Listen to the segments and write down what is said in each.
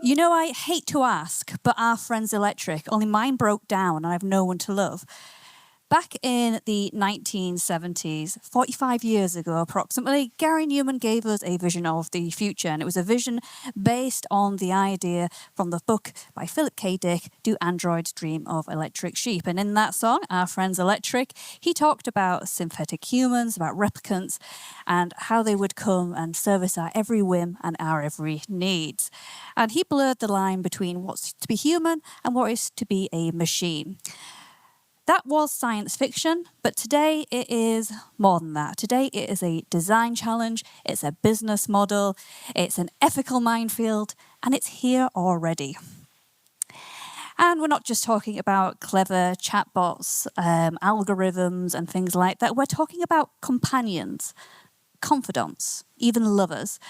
You know, I hate to ask, but our friend's electric, only mine broke down and I have no one to love. Back in the 1970s, 45 years ago approximately, Gary Newman gave us a vision of the future, and it was a vision based on the idea from the book by Philip K. Dick, Do Androids Dream of Electric Sheep? And in that song, Our Friend's Electric, he talked about synthetic humans, about replicants, and how they would come and service our every whim and our every needs. And he blurred the line between what's to be human and what is to be a machine. That was science fiction, but today it is more than that. Today it is a design challenge, it's a business model, it's an ethical minefield, and it's here already. And we're not just talking about clever chatbots, algorithms, and things like that. We're talking about companions, confidants, even lovers.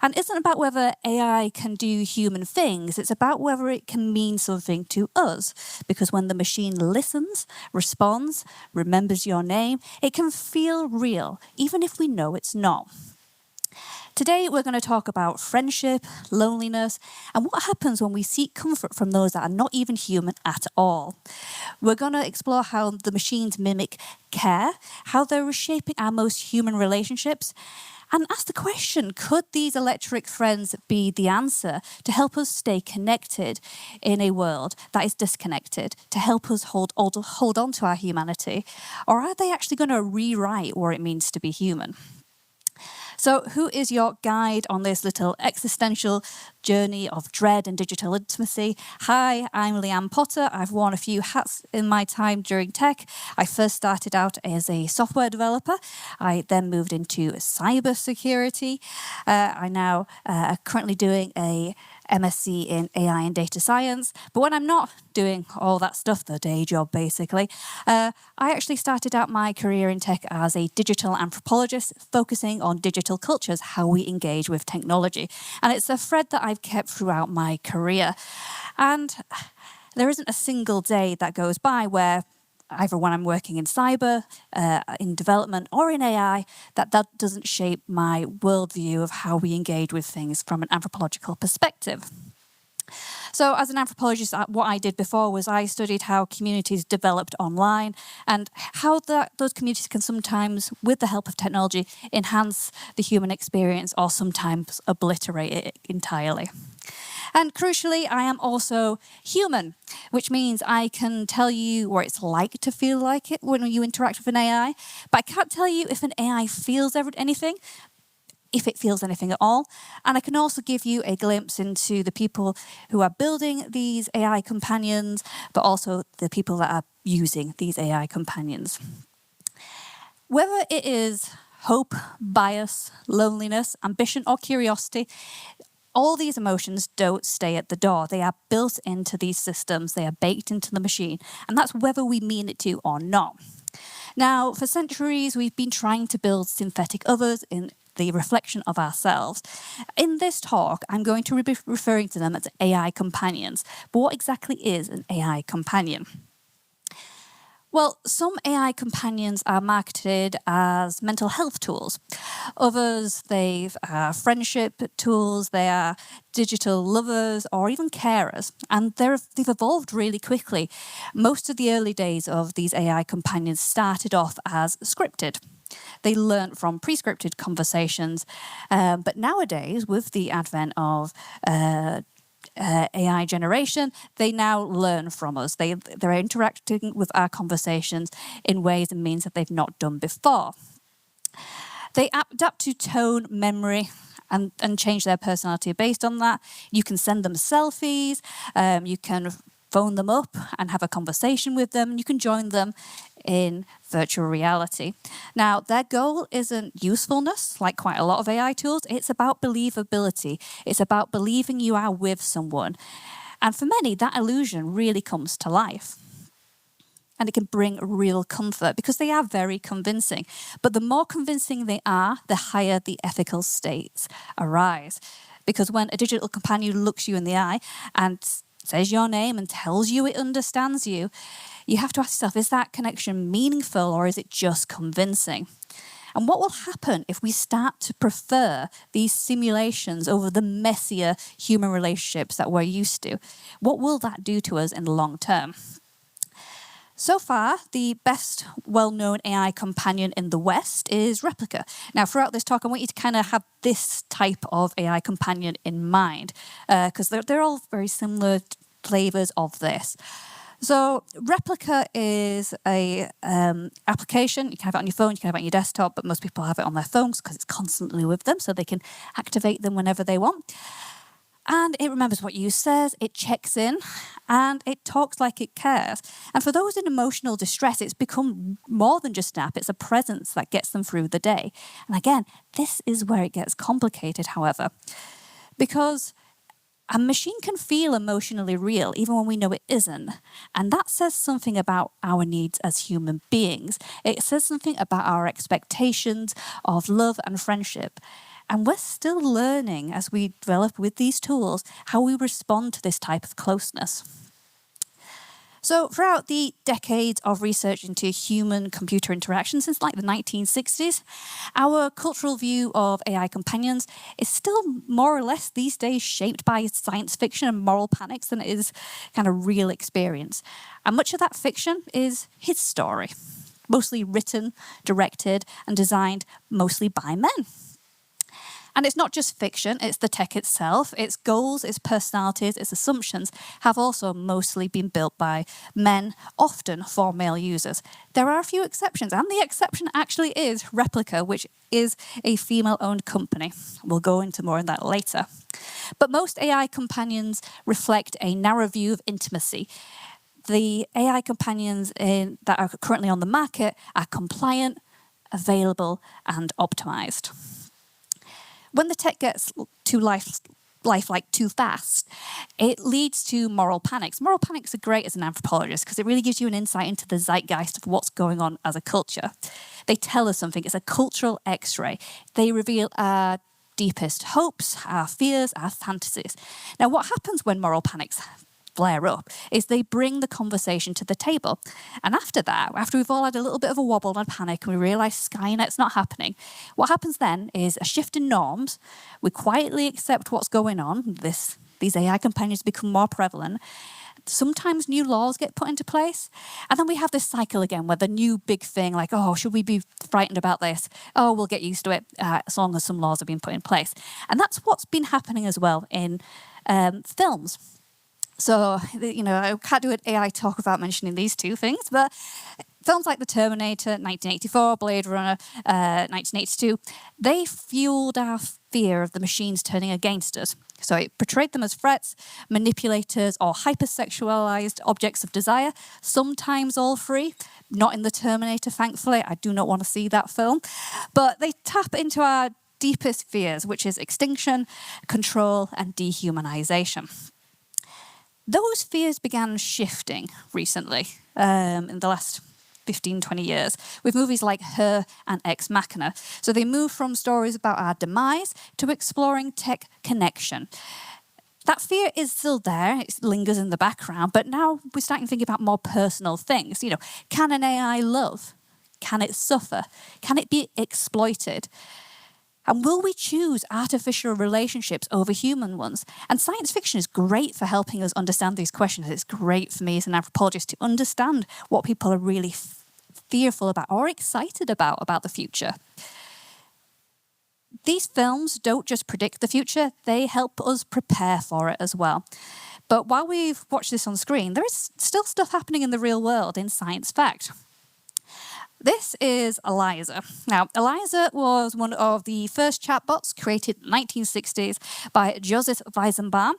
And it isn't about whether AI can do human things, it's about whether it can mean something to us. Because when the machine listens, responds, remembers your name, it can feel real, even if we know it's not. Today, we're going to talk about friendship, loneliness, and what happens when we seek comfort from those that are not even human at all. We're going to explore how the machines mimic care, how they're reshaping our most human relationships, and ask the question, could these electric friends be the answer to help us stay connected in a world that is disconnected, to help us hold on to our humanity? Or are they actually going to rewrite what it means to be human? So who is your guide on this little existential journey of dread and digital intimacy? Hi, I'm Lianne Potter. I've worn a few hats in my time during tech. I first started out as a software developer. I then moved into cyber security. I now currently doing a MSc in AI and data science. But when I'm not doing all that stuff, the day job basically, I actually started out my career in tech as a digital anthropologist, focusing on digital cultures, how we engage with technology. And it's a thread that I've kept throughout my career. And there isn't a single day that goes by where either when I'm working in cyber, in development, or in AI, that doesn't shape my worldview of how we engage with things from an anthropological perspective. So as an anthropologist, what I did before was I studied how communities developed online and how those communities can sometimes, with the help of technology, enhance the human experience or sometimes obliterate it entirely. And crucially, I am also human, which means I can tell you what it's like to feel like it when you interact with an AI, but I can't tell you if an AI feels anything, if it feels anything at all. And I can also give you a glimpse into the people who are building these AI companions, but also the people that are using these AI companions. Whether it is hope, bias, loneliness, ambition, or curiosity, all these emotions don't stay at the door. They are built into these systems. They are baked into the machine. And that's whether we mean it to or not. Now, for centuries, we've been trying to build synthetic others in the reflection of ourselves. In this talk, I'm going to be referring to them as AI companions. But what exactly is an AI companion? Well, some AI companions are marketed as mental health tools. Others, they are friendship tools, they are digital lovers, or even carers. And they've evolved really quickly. Most of the early days of these AI companions started off as scripted. They learnt from pre-scripted conversations. But nowadays, with the advent of AI generation, they now learn from us. They're interacting with our conversations in ways and means that they've not done before. They adapt to tone, memory, and change their personality based on that. You can send them selfies, you can phone them up and have a conversation with them, and you can join them in virtual reality. Now, their goal isn't usefulness, like quite a lot of AI tools. It's about believability. It's about believing you are with someone. And for many, that illusion really comes to life. And it can bring real comfort because they are very convincing. But the more convincing they are, the higher the ethical stakes arise. Because when a digital companion looks you in the eye and says your name and tells you it understands you, you have to ask yourself, is that connection meaningful or is it just convincing? And what will happen if we start to prefer these simulations over the messier human relationships that we're used to? What will that do to us in the long term? So far, the best well-known AI companion in the West is Replica. Now, throughout this talk, I want you to kind of have this type of AI companion in mind, because they're all very similar flavors of this. So Replica is a application. You can have it on your phone, you can have it on your desktop, but most people have it on their phones because it's constantly with them, so they can activate them whenever they want. And it remembers what you says, it checks in, and it talks like it cares. And for those in emotional distress, it's become more than just an app. It's a presence that gets them through the day. And again, this is where it gets complicated, however, because a machine can feel emotionally real, even when we know it isn't. And that says something about our needs as human beings. It says something about our expectations of love and friendship. And we're still learning as we develop with these tools how we respond to this type of closeness. So throughout the decades of research into human-computer interaction since like the 1960s, our cultural view of AI companions is still more or less these days shaped by science fiction and moral panics than it is kind of real experience. And much of that fiction is his story, mostly written, directed, and designed mostly by men. And it's not just fiction, it's the tech itself. Its goals, its personalities, its assumptions have also mostly been built by men, often for male users. There are a few exceptions, and the exception actually is Replica, which is a female-owned company. We'll go into more on that later. But most AI companions reflect a narrow view of intimacy. The AI companions that are currently on the market are compliant, available, and optimized. When the tech gets too lifelike too fast, it leads to moral panics. Moral panics are great as an anthropologist because it really gives you an insight into the zeitgeist of what's going on as a culture. They tell us something. It's a cultural X-ray. They reveal our deepest hopes, our fears, our fantasies. Now, what happens when moral panics flare up is they bring the conversation to the table. And after that, after we've all had a little bit of a wobble and panic and we realise Skynet's not happening, what happens then is a shift in norms. We quietly accept what's going on. These AI companions become more prevalent. Sometimes new laws get put into place. And then we have this cycle again where the new big thing, like, oh, should we be frightened about this? Oh, we'll get used to it as long as some laws have been put in place. And that's what's been happening as well in films. So, I can't do an AI talk without mentioning these two things, but films like The Terminator, 1984, Blade Runner, 1982, they fueled our fear of the machines turning against us. So it portrayed them as threats, manipulators, or hypersexualized objects of desire, sometimes all free. Not in The Terminator, thankfully. I do not want to see that film. But they tap into our deepest fears, which is extinction, control, and dehumanization. Those fears began shifting recently in the last 15, 20 years with movies like Her and Ex Machina. So they moved from stories about our demise to exploring tech connection. That fear is still there, it lingers in the background, but now we're starting to think about more personal things. Can an AI love? Can it suffer? Can it be exploited? And will we choose artificial relationships over human ones? And science fiction is great for helping us understand these questions. It's great for me as an anthropologist to understand what people are really fearful about or excited about the future. These films don't just predict the future, they help us prepare for it as well. But while we've watched this on screen, there is still stuff happening in the real world in science fact. This is Eliza. Now, Eliza was one of the first chatbots created in the 1960s by Joseph Weizenbaum.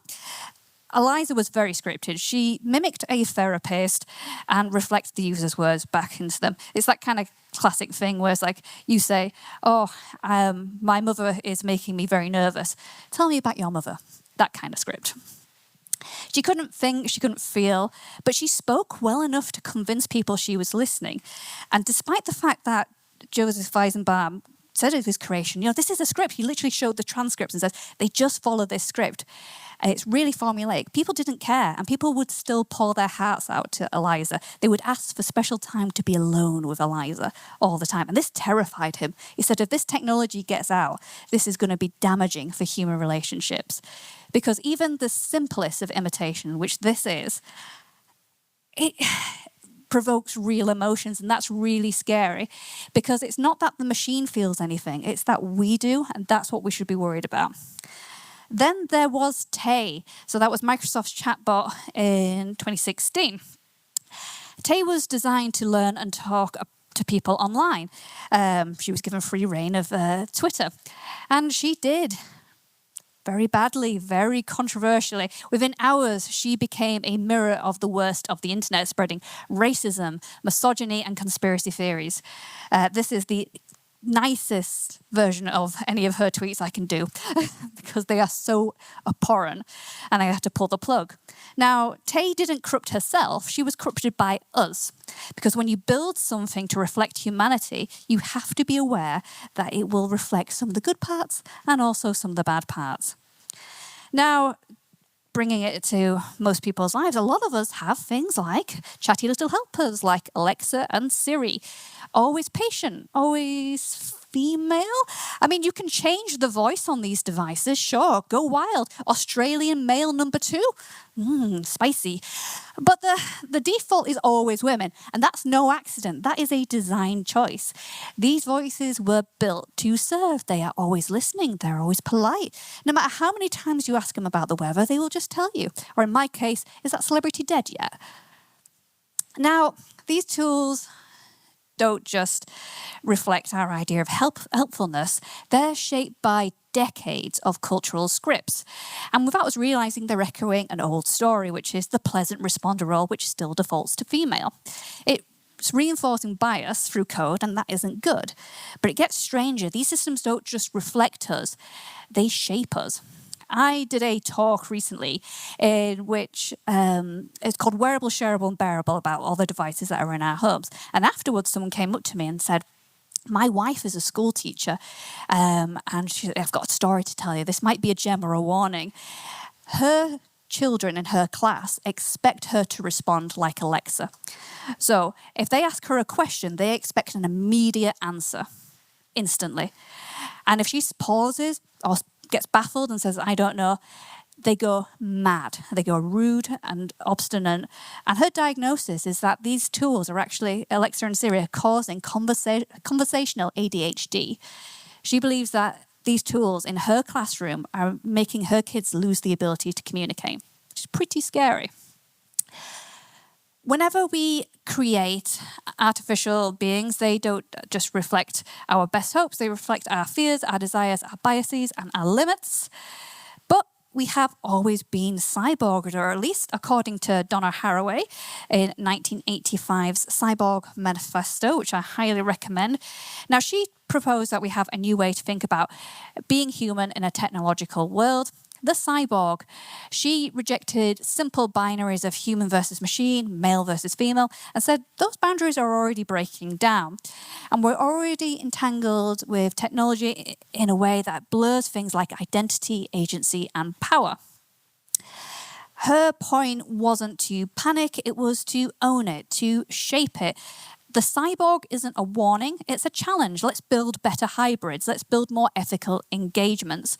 Eliza was very scripted. She mimicked a therapist and reflected the user's words back into them. It's that kind of classic thing where it's like you say, my mother is making me very nervous. Tell me about your mother. That kind of script. She couldn't think, she couldn't feel, but she spoke well enough to convince people she was listening. And despite the fact that Joseph Weizenbaum said of his creation, this is a script. He literally showed the transcripts and says, they just follow this script. And it's really formulaic. People didn't care, and people would still pour their hearts out to Eliza. They would ask for special time to be alone with Eliza all the time. And this terrified him. He said, if this technology gets out, this is going to be damaging for human relationships. Because even the simplest of imitation, which this is, it provokes real emotions, and that's really scary, because it's not that the machine feels anything, it's that we do, and that's what we should be worried about. Then there was Tay. So that was Microsoft's chatbot in 2016. Tay was designed to learn and talk to people online. She was given free reign of Twitter, and she did. Very badly, very controversially. Within hours, she became a mirror of the worst of the internet, spreading racism, misogyny, and conspiracy theories. This is the nicest version of any of her tweets I can do because they are so abhorrent and I had to pull the plug. Now, Tay didn't corrupt herself, she was corrupted by us, because when you build something to reflect humanity, you have to be aware that it will reflect some of the good parts and also some of the bad parts. Now, bringing it to most people's lives, a lot of us have things like chatty little helpers like Alexa and Siri. Always patient, always female. I mean, you can change the voice on these devices, sure, go wild. Australian male number 2, spicy. But the default is always women, and that's no accident. That is a design choice. These voices were built to serve. They are always listening. They're always polite. No matter how many times you ask them about the weather, they will just tell you. Or in my case, is that celebrity dead yet? Now, these tools don't just reflect our idea of helpfulness. They're shaped by decades of cultural scripts. And without us realizing, they're echoing an old story, which is the pleasant responder role, which still defaults to female. It's reinforcing bias through code, and that isn't good. But it gets stranger. These systems don't just reflect us, they shape us. I did a talk recently in which it's called Wearable, Shareable and Bearable, about all the devices that are in our homes. And afterwards, someone came up to me and said, my wife is a school teacher, and I've got a story to tell you. This might be a gem or a warning. Her children in her class expect her to respond like Alexa. So if they ask her a question, they expect an immediate answer, instantly. And if she pauses or gets baffled and says, I don't know, they go mad. They go rude and obstinate. And her diagnosis is that these tools are actually, Alexa and Siri, are causing conversational ADHD. She believes that these tools in her classroom are making her kids lose the ability to communicate, which is pretty scary. Whenever we create artificial beings, they don't just reflect our best hopes, they reflect our fears, our desires, our biases, and our limits. But we have always been cyborged, or at least according to Donna Haraway in 1985's Cyborg Manifesto, which I highly recommend. Now, she proposed that we have a new way to think about being human in a technological world. The cyborg, she rejected simple binaries of human versus machine, male versus female, and said those boundaries are already breaking down. And we're already entangled with technology in a way that blurs things like identity, agency, and power. Her point wasn't to panic, it was to own it, to shape it. The cyborg isn't a warning, it's a challenge. Let's build better hybrids, let's build more ethical engagements.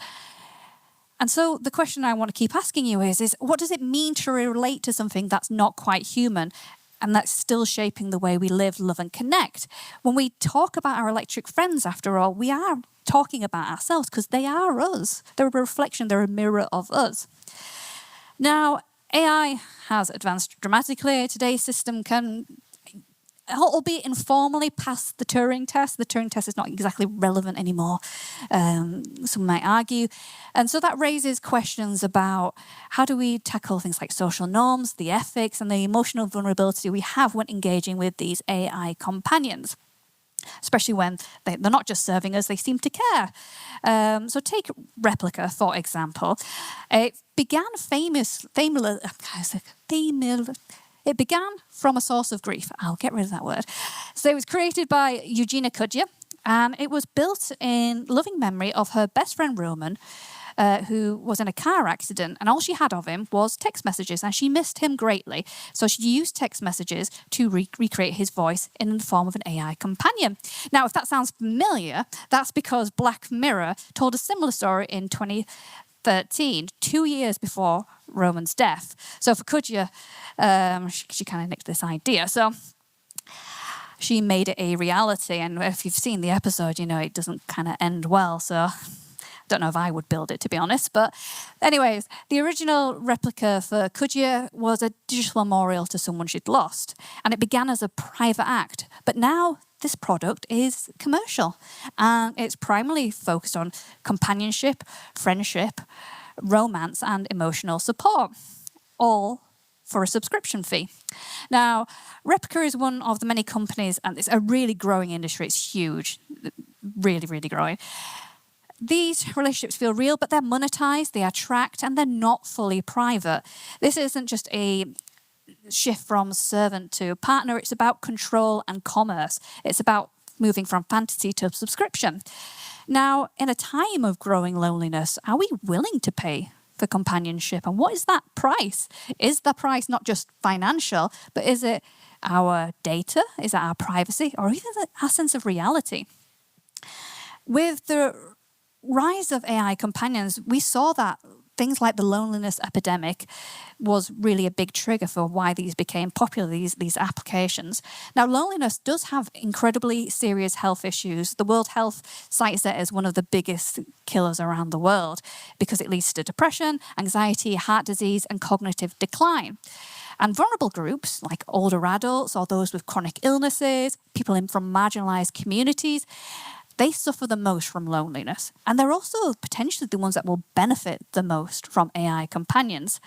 And so the question I want to keep asking you is what does it mean to relate to something that's not quite human and that's still shaping the way we live, love, and connect? When we talk about our electric friends, after all, we are talking about ourselves because they are us. They're a reflection, they're a mirror of us. Now, AI has advanced dramatically. Today's system can, albeit informally, pass the Turing test. The Turing test is not exactly relevant anymore, some might argue. And so that raises questions about how do we tackle things like social norms, the ethics, and the emotional vulnerability we have when engaging with these AI companions, especially when they're not just serving us, they seem to care. So take Replica, for example. It began It began from a source of grief. I'll get rid of that word. So it was created by Eugenia Kudja, And it was built in loving memory of her best friend Roman, who was in a car accident, and all she had of him was text messages, and she missed him greatly. So she used text messages to recreate his voice in the form of an AI companion. Now, if that sounds familiar, that's because Black Mirror told a similar story in 2013, 2 years before Roman's death. So for Kudya, she kind of nicked this idea. So she made it a reality, and if you've seen the episode, you know it doesn't kind of end well. So don't know if I would build it, to be honest. But anyways, the original replica for Kudya was a digital memorial to someone she'd lost. And it began as a private act. But now this product is commercial. And it's primarily focused on companionship, friendship, romance, and emotional support. All for a subscription fee. Now, Replica is one of the many companies, and it's a really growing industry. It's huge, really, really growing. These relationships feel real, but they're monetized, they are tracked, and they're not fully private. This isn't just a shift from servant to partner. It's about control and commerce. It's about moving from fantasy to subscription. Now, in a time of growing loneliness, are we willing to pay for companionship? And what is that price? Is the price not just financial, but is it our data? Is it our privacy? Or even our sense of reality? With the rise of AI companions, we saw that things like the loneliness epidemic was really a big trigger for why these became popular, these applications. Now, loneliness does have incredibly serious health issues. The World Health cites it as one of the biggest killers around the world because it leads to depression, anxiety, heart disease, and cognitive decline. And vulnerable groups like older adults or those with chronic illnesses, people from marginalized communities, they suffer the most from loneliness. And they're also potentially the ones that will benefit the most from AI companions.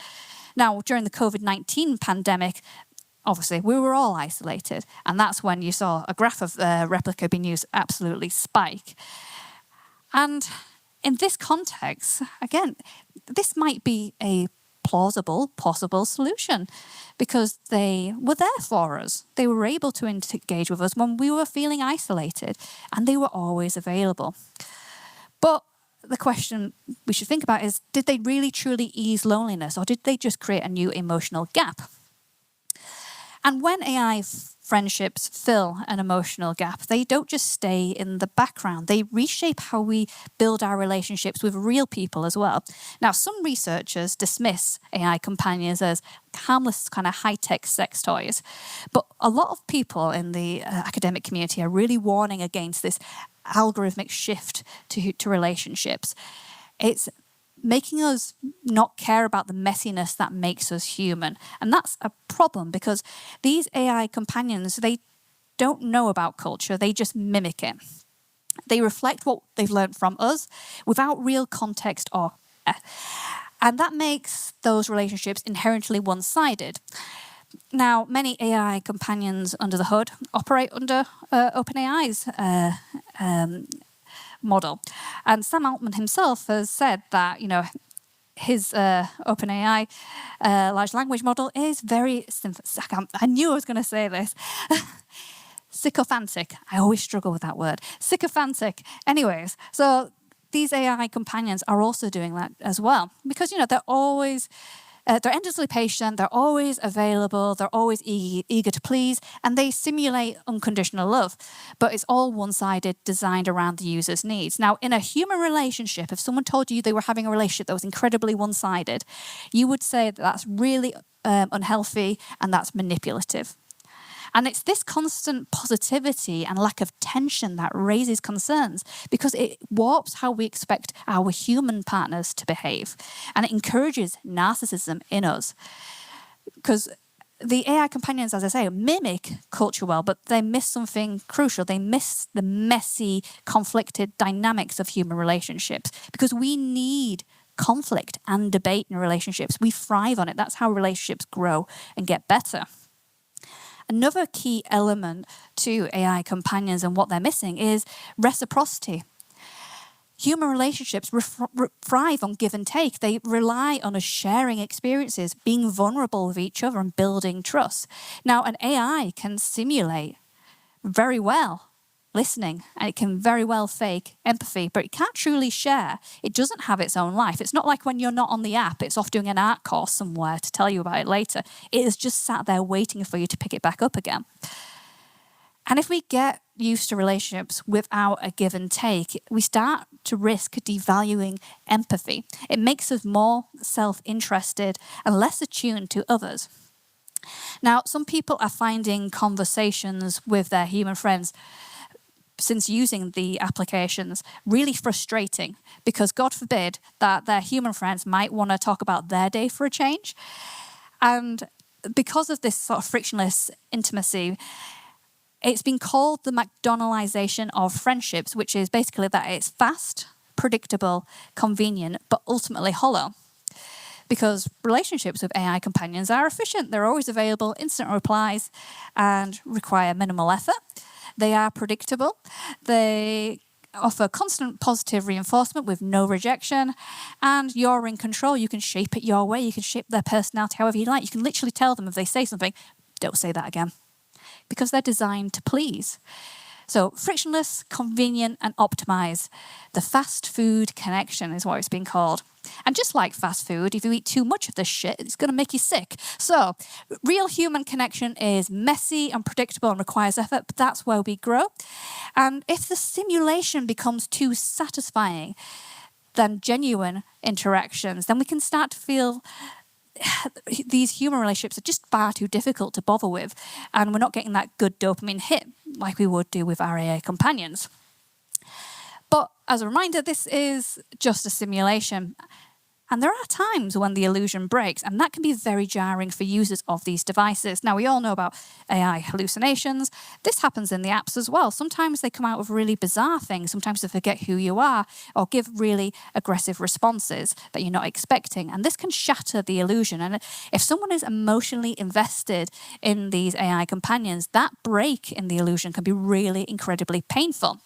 Now, during the COVID-19 pandemic, obviously, we were all isolated. And that's when you saw a graph of Replica being used absolutely spike. And in this context, again, this might be a plausible, possible solution because they were there for us. They were able to engage with us when we were feeling isolated, and they were always available. But the question we should think about is, did they really truly ease loneliness, or did they just create a new emotional gap? And when AI friendships fill an emotional gap, they don't just stay in the background. They reshape how we build our relationships with real people as well. Now, some researchers dismiss AI companions as harmless kind of high-tech sex toys. But a lot of people in the academic community are really warning against this algorithmic shift to relationships. It's making us not care about the messiness that makes us human. And that's a problem because these AI companions, they don't know about culture, they just mimic it. They reflect what they've learned from us without real context and that makes those relationships inherently one-sided. Now, many AI companions under the hood operate under OpenAI's model. And Sam Altman himself has said that, his OpenAI large language model is very, I knew I was going to say this, sycophantic. I always struggle with that word. Sycophantic. Anyways, so these AI companions are also doing that as well because, they're always they're endlessly patient, they're always available, they're always eager to please, and they simulate unconditional love. But it's all one-sided, designed around the user's needs. Now, in a human relationship, if someone told you they were having a relationship that was incredibly one-sided, you would say that that's really unhealthy and that's manipulative. And it's this constant positivity and lack of tension that raises concerns because it warps how we expect our human partners to behave. And it encourages narcissism in us. Because the AI companions, as I say, mimic culture well, but they miss something crucial. They miss the messy, conflicted dynamics of human relationships because we need conflict and debate in relationships. We thrive on it. That's how relationships grow and get better. Another key element to AI companions and what they're missing is reciprocity. Human relationships thrive on give and take. They rely on us sharing experiences, being vulnerable with each other and building trust. Now, an AI can simulate very well listening, and it can very well fake empathy, but it can't truly share. It doesn't have its own life. It's not like when you're not on the app, it's off doing an art course somewhere to tell you about it later. It is just sat there waiting for you to pick it back up again. And if we get used to relationships without a give and take, we start to risk devaluing empathy. It makes us more self-interested and less attuned to others. Now, some people are finding conversations with their human friends since using the applications really frustrating, because God forbid that their human friends might want to talk about their day for a change. And because of this sort of frictionless intimacy, it's been called the McDonaldization of friendships, which is basically that it's fast, predictable, convenient, but ultimately hollow. Because relationships with AI companions are efficient. They're always available, instant replies, and require minimal effort. They are predictable. They offer constant positive reinforcement with no rejection, and you're in control. You can shape it your way. You can shape their personality however you like. You can literally tell them if they say something, don't say that again, because they're designed to please. So frictionless, convenient, and optimized. The fast food connection is what it's been called. And just like fast food, if you eat too much of this shit, it's going to make you sick. So real human connection is messy, unpredictable, and requires effort, but that's where we grow. And if the simulation becomes too satisfying than genuine interactions, then we can start to feel these human relationships are just far too difficult to bother with, and we're not getting that good dopamine hit like we would do with our AI companions. But as a reminder, this is just a simulation. And there are times when the illusion breaks, and that can be very jarring for users of these devices. Now, we all know about AI hallucinations. This happens in the apps as well. Sometimes they come out with really bizarre things. Sometimes they forget who you are or give really aggressive responses that you're not expecting. And this can shatter the illusion. And if someone is emotionally invested in these AI companions, that break in the illusion can be really incredibly painful.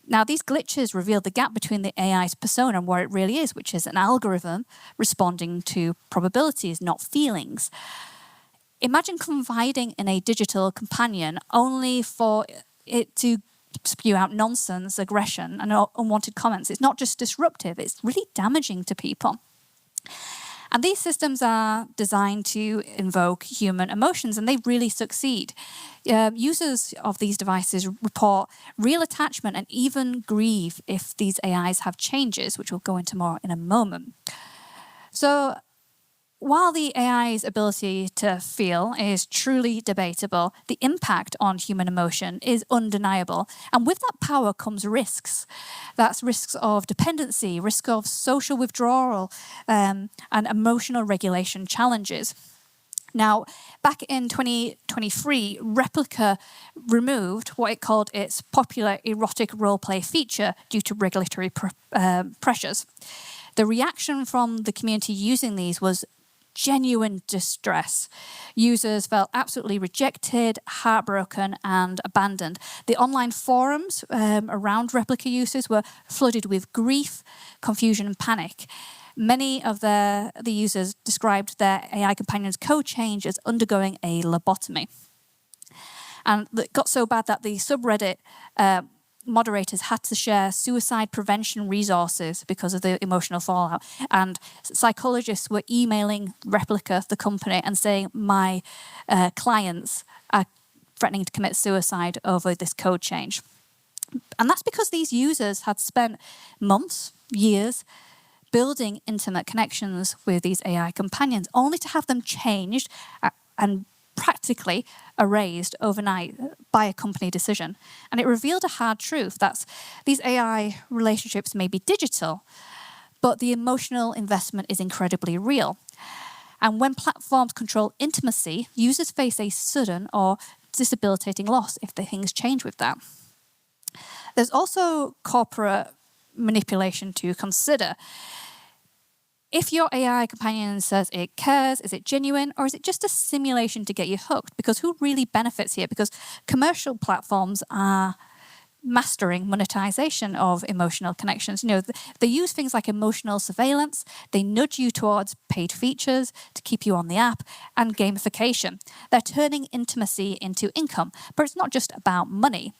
Now, these glitches reveal the gap between the AI's persona and what it really is, which is an algorithm responding to probabilities, not feelings. Imagine confiding in a digital companion only for it to spew out nonsense, aggression, and unwanted comments. It's not just disruptive, it's really damaging to people. And these systems are designed to invoke human emotions, and they really succeed. Users of these devices report real attachment and even grieve if these AIs have changes, which we'll go into more in a moment. So while the AI's ability to feel is truly debatable, the impact on human emotion is undeniable. And with that power comes risks. That's risks of dependency, risk of social withdrawal, and emotional regulation challenges. Now, back in 2023, Replica removed what it called its popular erotic roleplay feature due to regulatory pressures. The reaction from the community using these was genuine distress. Users felt absolutely rejected, heartbroken, and abandoned. The online forums around Replica users were flooded with grief, confusion, and panic. Many of the users described their AI companion's code change as undergoing a lobotomy. And it got so bad that the subreddit moderators had to share suicide prevention resources because of the emotional fallout. And psychologists were emailing Replica, the company, and saying, my clients are threatening to commit suicide over this code change. And that's because these users had spent months, years, building intimate connections with these AI companions, only to have them changed and practically erased overnight by a company decision. And it revealed a hard truth that these AI relationships may be digital, but the emotional investment is incredibly real. And when platforms control intimacy, users face a sudden or debilitating loss if the things change with that. There's also corporate manipulation to consider. If your AI companion says it cares, is it genuine, or is it just a simulation to get you hooked? Because who really benefits here? Because commercial platforms are mastering monetization of emotional connections. You know, they use things like emotional surveillance, they nudge you towards paid features to keep you on the app, and gamification. They're turning intimacy into income, but it's not just about money.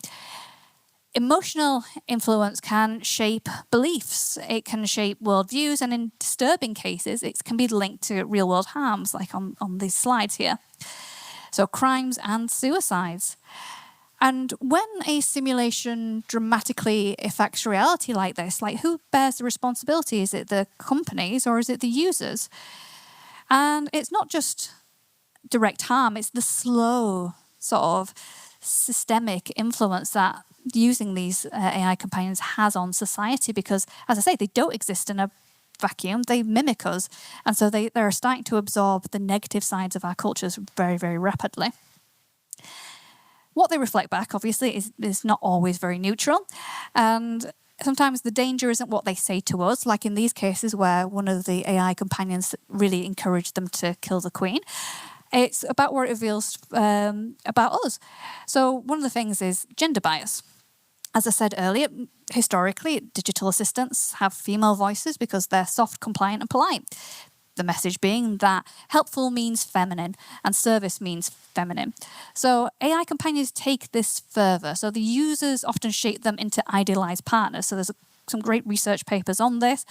Emotional influence can shape beliefs, it can shape worldviews, and in disturbing cases, it can be linked to real-world harms, like on these slides here. So crimes and suicides. And when a simulation dramatically affects reality like this, like who bears the responsibility? Is it the companies or is it the users? And it's not just direct harm, it's the slow sort of systemic influence that using these AI companions has on society, because, as I say, they don't exist in a vacuum, they mimic us. And so they're starting to absorb the negative sides of our cultures very, very rapidly. What they reflect back, obviously, is not always very neutral. And sometimes the danger isn't what they say to us, like in these cases where one of the AI companions really encouraged them to kill the queen. It's about what it reveals about us. So one of the things is gender bias. As I said earlier, historically, digital assistants have female voices because they're soft, compliant, and polite. The message being that helpful means feminine and service means feminine. So AI companions take this further. So the users often shape them into idealized partners. So there's some great research papers on this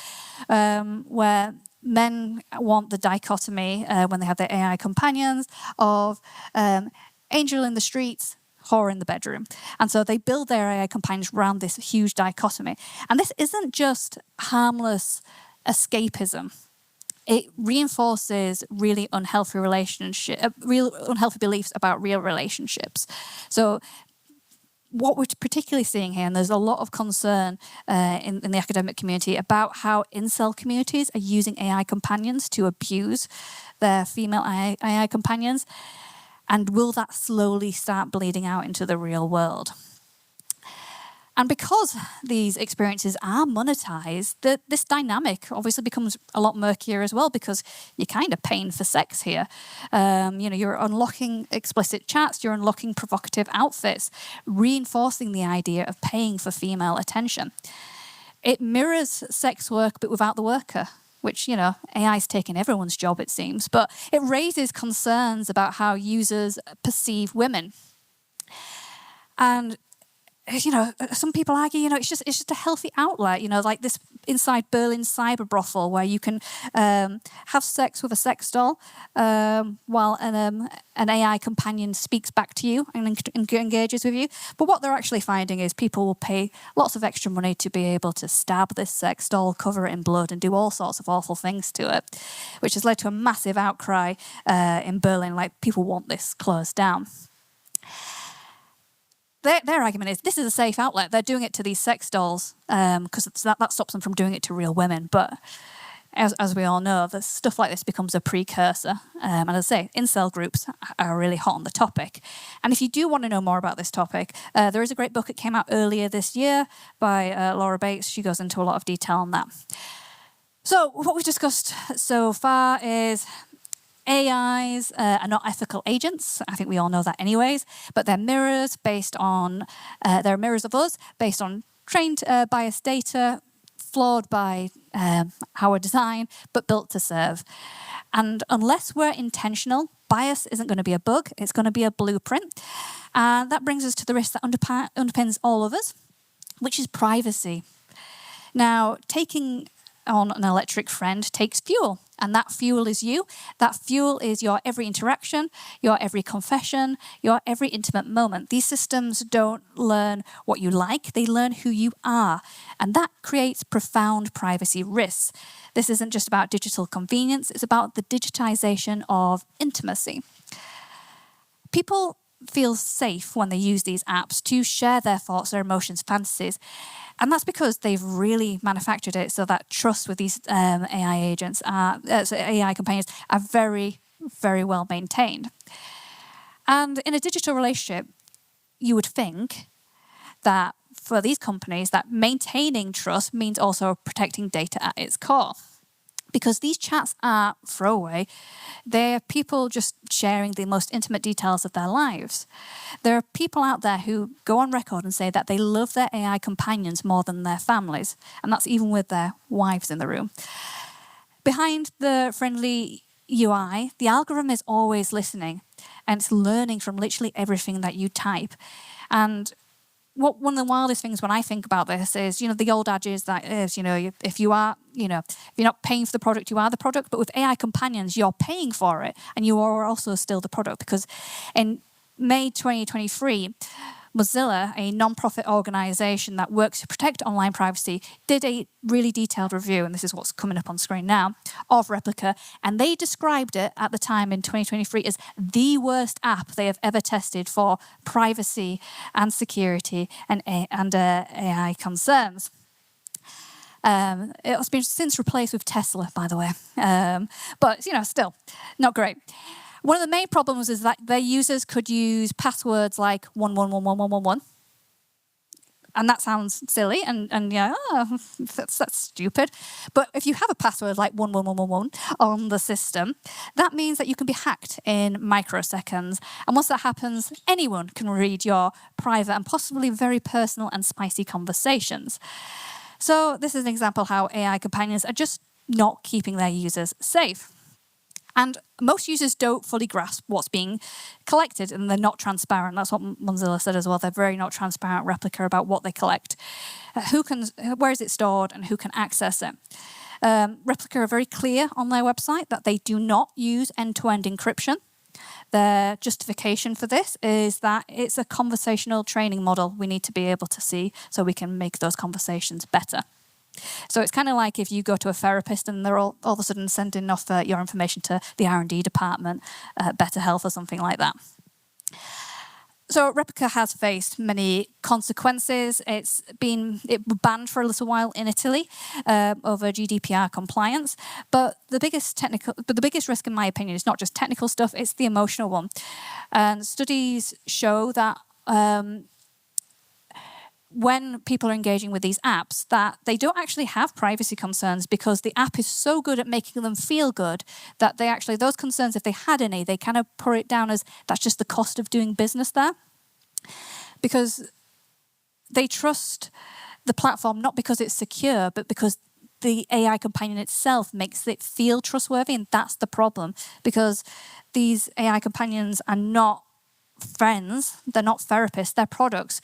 where men want the dichotomy when they have their AI companions of angel in the streets, whore in the bedroom. And so they build their AI companions around this huge dichotomy. And this isn't just harmless escapism. It reinforces really unhealthy unhealthy beliefs about real relationships. So what we're particularly seeing here, and there's a lot of concern in the academic community about how incel communities are using AI companions to abuse their female AI companions. And will that slowly start bleeding out into the real world? And because these experiences are monetized, this dynamic obviously becomes a lot murkier as well, because you're kind of paying for sex here. You're unlocking explicit chats, you're unlocking provocative outfits, reinforcing the idea of paying for female attention. It mirrors sex work, but without the worker, which, AI is taking everyone's job, it seems. But it raises concerns about how users perceive women. And some people argue, it's just a healthy outlet, like this inside Berlin cyber brothel where you can have sex with a sex doll while an AI companion speaks back to you and engages with you. But what they're actually finding is people will pay lots of extra money to be able to stab this sex doll, cover it in blood, and do all sorts of awful things to it, which has led to a massive outcry in Berlin, like people want this closed down. Their argument is this is a safe outlet. They're doing it to these sex dolls because that stops them from doing it to real women. But as we all know, the stuff like this becomes a precursor. And as I say, incel groups are really hot on the topic. And if you do want to know more about this topic, there is a great book that came out earlier this year by Laura Bates. She goes into a lot of detail on that. So what we've discussed so far is AIs are not ethical agents. I think we all know that anyways, but they're mirrors they're mirrors of us based on trained biased data, flawed by our design, but built to serve. And unless we're intentional, bias isn't going to be a bug, it's going to be a blueprint. And that brings us to the risk that underpins all of us, which is privacy. Now, taking on an electric friend takes fuel, and that fuel is you. That fuel is your every interaction, your every confession, your every intimate moment. These systems don't learn what you like, they learn who you are, and that creates profound privacy risks. This isn't just about digital convenience, it's about the digitization of intimacy. People feel safe when they use these apps to share their thoughts, their emotions, fantasies. And that's because they've really manufactured it so that trust with these AI companions are very, very well maintained. And in a digital relationship, you would think that for these companies, that maintaining trust means also protecting data at its core. Because these chats are throwaway. They're people just sharing the most intimate details of their lives. There are people out there who go on record and say that they love their AI companions more than their families, and that's even with their wives in the room. Behind the friendly UI, the algorithm is always listening, and it's learning from literally everything that you type. And one of the wildest things when I think about this is, the old adage that is, if you're not paying for the product, you are the product. But with AI companions, you're paying for it, and you are also still the product. Because in May 2023, Mozilla, a non-profit organization that works to protect online privacy, did a really detailed review, and this is what's coming up on screen now, of Replica, and they described it at the time in 2023 as the worst app they have ever tested for privacy and security and AI concerns. It has been since replaced with Tesla, by the way, but still not great. One of the main problems is that their users could use passwords like 11111111. And that sounds silly, and that's stupid. But if you have a password like 111111 on the system, that means that you can be hacked in microseconds. And once that happens, anyone can read your private and possibly very personal and spicy conversations. So this is an example how AI companions are just not keeping their users safe. And most users don't fully grasp what's being collected, and they're not transparent. That's what Mozilla said as well. They're very not transparent Replica about what they collect, where is it stored, and who can access it. Replica are very clear on their website that they do not use end-to-end encryption. Their justification for this is that it's a conversational training model we need to be able to see so we can make those conversations better. So it's kind of like if you go to a therapist and they're all of a sudden sending off your information to the R&D department, Better Health or something like that. So Replica has faced many consequences. It was banned for a little while in Italy over GDPR compliance. But the biggest risk, in my opinion, is not just technical stuff; it's the emotional one. And studies show that when people are engaging with these apps, that they don't actually have privacy concerns because the app is so good at making them feel good that they actually, those concerns, if they had any, they kind of put it down as that's just the cost of doing business there. Because they trust the platform not because it's secure, but because the AI companion itself makes it feel trustworthy, and that's the problem. Because these AI companions are not friends, they're not therapists, they're products.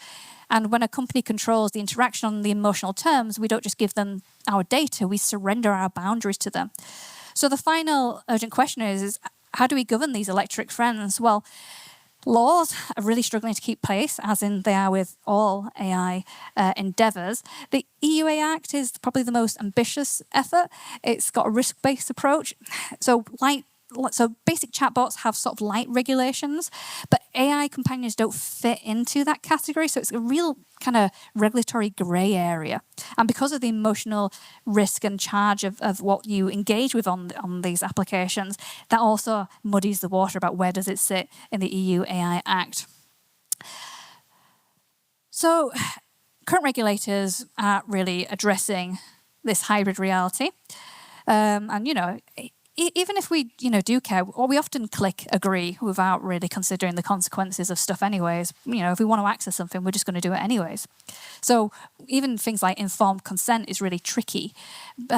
And when a company controls the interaction on the emotional terms, we don't just give them our data, we surrender our boundaries to them. So the final urgent question is how do we govern these electric friends? Well, laws are really struggling to keep pace, as in they are with all AI endeavours. The EU AI Act is probably the most ambitious effort. It's got a risk-based approach. So basic chatbots have sort of light regulations, but AI companions don't fit into that category. So it's a real kind of regulatory grey area. And because of the emotional risk and charge of what you engage with on these applications, that also muddies the water about where does it sit in the EU AI Act. So current regulators are really addressing this hybrid reality. Even if we, do care, or we often click agree without really considering the consequences of stuff anyways. If we want to access something, we're just going to do it anyways. So even things like informed consent is really tricky. These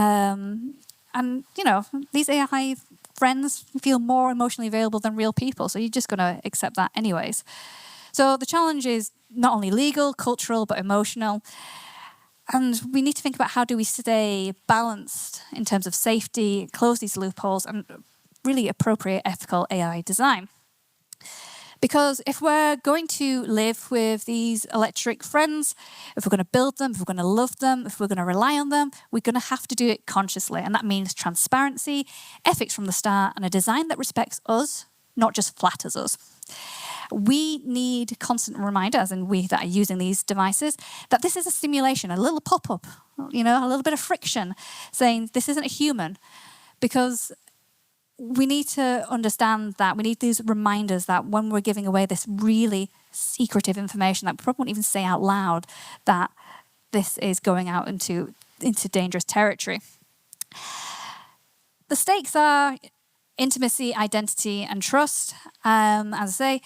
AI friends feel more emotionally available than real people, so you're just going to accept that anyways. So the challenge is not only legal, cultural, but emotional. And we need to think about how do we stay balanced in terms of safety, close these loopholes, and really appropriate ethical AI design. Because if we're going to live with these electric friends, if we're going to build them, if we're going to love them, if we're going to rely on them, we're going to have to do it consciously. And that means transparency, ethics from the start, and a design that respects us, not just flatters us. We need constant reminders, and we that are using these devices, that this is a simulation, a little pop-up, a little bit of friction, saying this isn't a human. Because we need to understand that we need these reminders that when we're giving away this really secretive information that we probably won't even say out loud, that this is going out into dangerous territory. The stakes are intimacy, identity, and trust. As I say,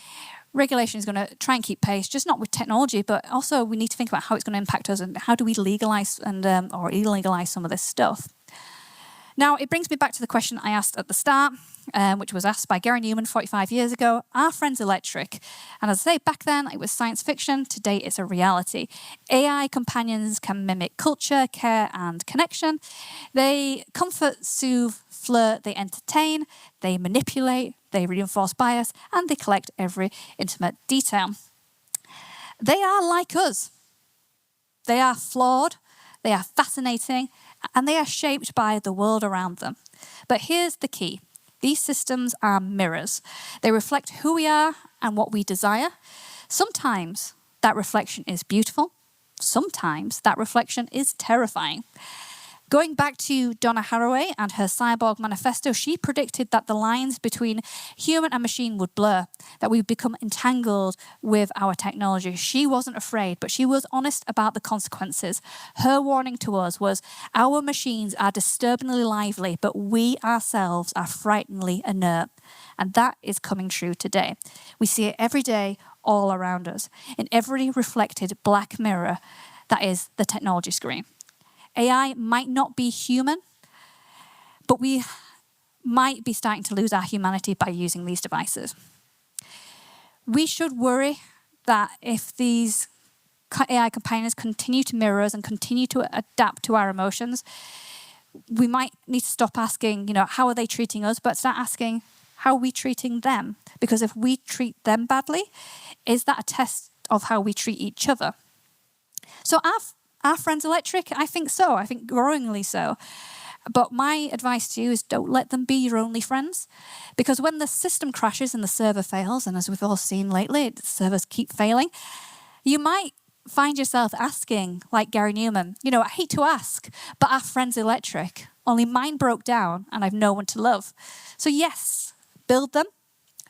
regulation is going to try and keep pace, just not with technology, but also we need to think about how it's going to impact us and how do we legalize or illegalize some of this stuff. Now, it brings me back to the question I asked at the start, which was asked by Gary Newman 45 years ago, are friends electric? And as I say, back then it was science fiction, today it's a reality. AI companions can mimic culture, care, and connection. They comfort, soothe, flirt, they entertain, they manipulate, they reinforce bias, and they collect every intimate detail. They are like us. They are flawed, they are fascinating, and they are shaped by the world around them. But here's the key. These systems are mirrors. They reflect who we are and what we desire. Sometimes that reflection is beautiful. Sometimes that reflection is terrifying. Going back to Donna Haraway and her Cyborg manifesto, she predicted that the lines between human and machine would blur, that we would become entangled with our technology. She wasn't afraid, but she was honest about the consequences. Her warning to us was, our machines are disturbingly lively, but we ourselves are frighteningly inert. And that is coming true today. We see it every day, all around us, in every reflected black mirror that is the technology screen. AI might not be human, but we might be starting to lose our humanity by using these devices. We should worry that if these AI companions continue to mirror us and continue to adapt to our emotions, we might need to stop asking, how are they treating us, but start asking, how are we treating them? Because if we treat them badly, is that a test of how we treat each other? So are friends electric? I think so. I think growingly so. But my advice to you is don't let them be your only friends. Because when the system crashes and the server fails, and as we've all seen lately, the servers keep failing, you might find yourself asking, like Gary Newman, I hate to ask, but are friends electric? Only mine broke down and I've no one to love. So yes, build them,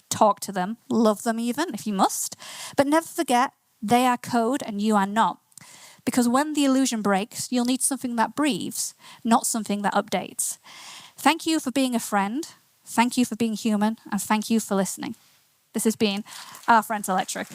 talk to them, love them even if you must, but never forget they are code and you are not. Because when the illusion breaks, you'll need something that breathes, not something that updates. Thank you for being a friend. Thank you for being human. And thank you for listening. This has been Our Friends Electric.